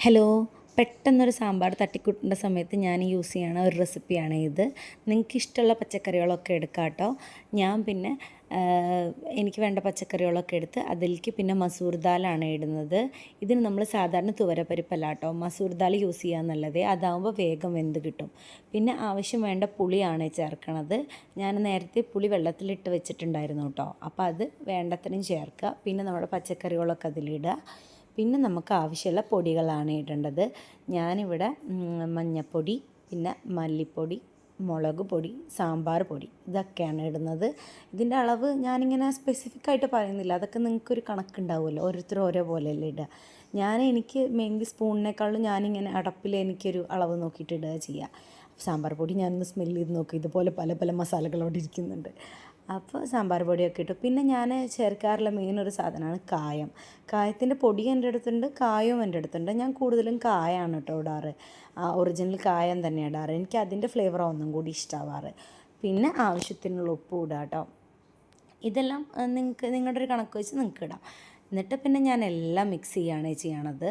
Hello, പെട്ടെന്നൊരു സാമ്പാർ തട്ടിക്കൂട്ടേണ്ട സമയത്ത് ഞാൻ യൂസ് ചെയ്യണ ഒരു റെസിപ്പിയാണ് ഇത്. നിങ്ങൾക്ക് ഇഷ്ടമുള്ള പച്ചക്കറികളൊക്കെ എടുക്കാം കേട്ടോ. ഞാൻ പിന്നെ എനിക്ക് വേണ്ട പച്ചക്കറികളൊക്കെ എടുത്ത് അതിലേക്ക് പിന്നെ മസൂർ ദാലാണ് ഇടുന്നത്. ഇതിന് നമ്മൾ സാധാരണ തുവരപ്പരിപ്പല്ല കേട്ടോ, മസൂർ ദാൽ യൂസ് ചെയ്യാൻ നല്ലത്. അതാകുമ്പോൾ വേഗം വെന്ത് കിട്ടും. പിന്നെ ആവശ്യം വേണ്ട പുളിയാണ് ചേർക്കണത്. ഞാൻ നേരത്തെ പുളി വെള്ളത്തിലിട്ട് വെച്ചിട്ടുണ്ടായിരുന്നു കേട്ടോ. അപ്പോൾ അത് വേണ്ടത്രയും ചേർക്കുക. പിന്നെ നമ്മുടെ പച്ചക്കറികളൊക്കെ അതിലിടുക. പിന്നെ നമുക്ക് ആവശ്യമുള്ള പൊടികളാണ് ഇടേണ്ടത്. ഞാനിവിടെ മഞ്ഞൾപ്പൊടി, പിന്നെ മല്ലിപ്പൊടി, മുളക് പൊടി, സാമ്പാർ പൊടി ഇതൊക്കെയാണ് ഇടുന്നത്. ഇതിൻ്റെ അളവ് ഞാനിങ്ങനെ സ്പെസിഫിക് ആയിട്ട് പറയുന്നില്ല, അതൊക്കെ നിങ്ങൾക്കൊരു കണക്കുണ്ടാവുമല്ലോ, ഓരോരുത്തരും ഓരോ പോലെയല്ലേ ഇടുക. എനിക്ക് മെയിൻലി സ്പൂണിനേക്കാളും ഞാനിങ്ങനെ അടപ്പിൽ എനിക്കൊരു അളവ് നോക്കിയിട്ട് ഇടുക ചെയ്യുക. സാമ്പാർ പൊടി ഞാനൊന്ന് സ്മെല്ല് ചെയ്ത് നോക്കി, ഇതുപോലെ പല പല മസാലകളോട് ഇരിക്കുന്നുണ്ട്. അപ്പോൾ സാമ്പാർ പൊടിയൊക്കെ ഇട്ടു. പിന്നെ ഞാൻ ചേർക്കാറുള്ള മെയിൻ ഒരു സാധനമാണ് കായം. കായത്തിൻ്റെ പൊടി എൻ്റെ അടുത്തുണ്ട്, കായവും എൻ്റെ അടുത്തുണ്ട്. ഞാൻ കൂടുതലും കായമാണ് കേട്ടോ ഇടാറ്. ഒറിജിനൽ കായം തന്നെ ഇടാറ്. എനിക്ക് അതിൻ്റെ ഫ്ലേവറാണ് ഒന്നും കൂടി ഇഷ്ടമാവാറ്. പിന്നെ ആവശ്യത്തിനുള്ള ഉപ്പ് ഇടാം കേട്ടോ. ഇതെല്ലാം നിങ്ങളുടെ ഒരു കണക്ക് വെച്ച് നിങ്ങൾക്ക് ഇടാം. എന്നിട്ട് പിന്നെ ഞാൻ എല്ലാം മിക്സ് ചെയ്യണത്.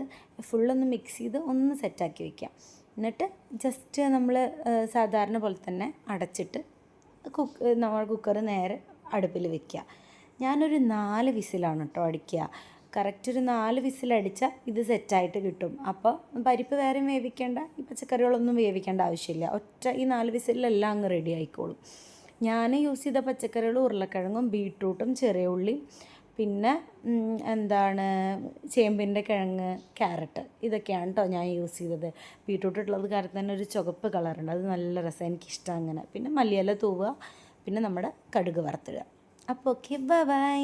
ഫുള്ളൊന്ന് മിക്സ് ചെയ്ത് ഒന്ന് സെറ്റാക്കി വയ്ക്കാം. എന്നിട്ട് ജസ്റ്റ് നമ്മൾ സാധാരണ പോലെ തന്നെ അടച്ചിട്ട് നമ്മൾ കുക്കർ നേരെ അടുപ്പിൽ വെക്കുക. ഞാനൊരു 4 വിസിലാണ് കേട്ടോ അടിക്കുക. കറക്റ്റ് ഒരു 4 വിസിലടിച്ചാൽ ഇത് സെറ്റായിട്ട് കിട്ടും. അപ്പോൾ പരിപ്പ് വേറെ വേവിക്കേണ്ട, ഈ പച്ചക്കറികളൊന്നും വേവിക്കേണ്ട ആവശ്യമില്ല. ഈ 4 വിസിലെല്ലാം അങ്ങ് റെഡി ആയിക്കോളും. ഞാൻ യൂസ് ചെയ്ത പച്ചക്കറികൾ ഉരുളക്കിഴങ്ങും ബീട്രൂട്ടും ചെറിയ ഉള്ളി, പിന്നെ ചേമ്പിൻ്റെ കിഴങ്ങ്, ക്യാരറ്റ്, ഇതൊക്കെയാണ് കേട്ടോ ഞാൻ യൂസ് ചെയ്തത്. ബീട്രൂട്ട് ഇട്ടുള്ളത് കാരണം തന്നെ ഒരു ചുവപ്പ് കളറുണ്ട്, അത് നല്ല രസം, എനിക്കിഷ്ടം അങ്ങനെ. പിന്നെ മല്ലിയില തൂവുക, പിന്നെ നമ്മുടെ കടുക് വറുത്തിടുക. അപ്പോൾ ഓക്കെ, ബൈ.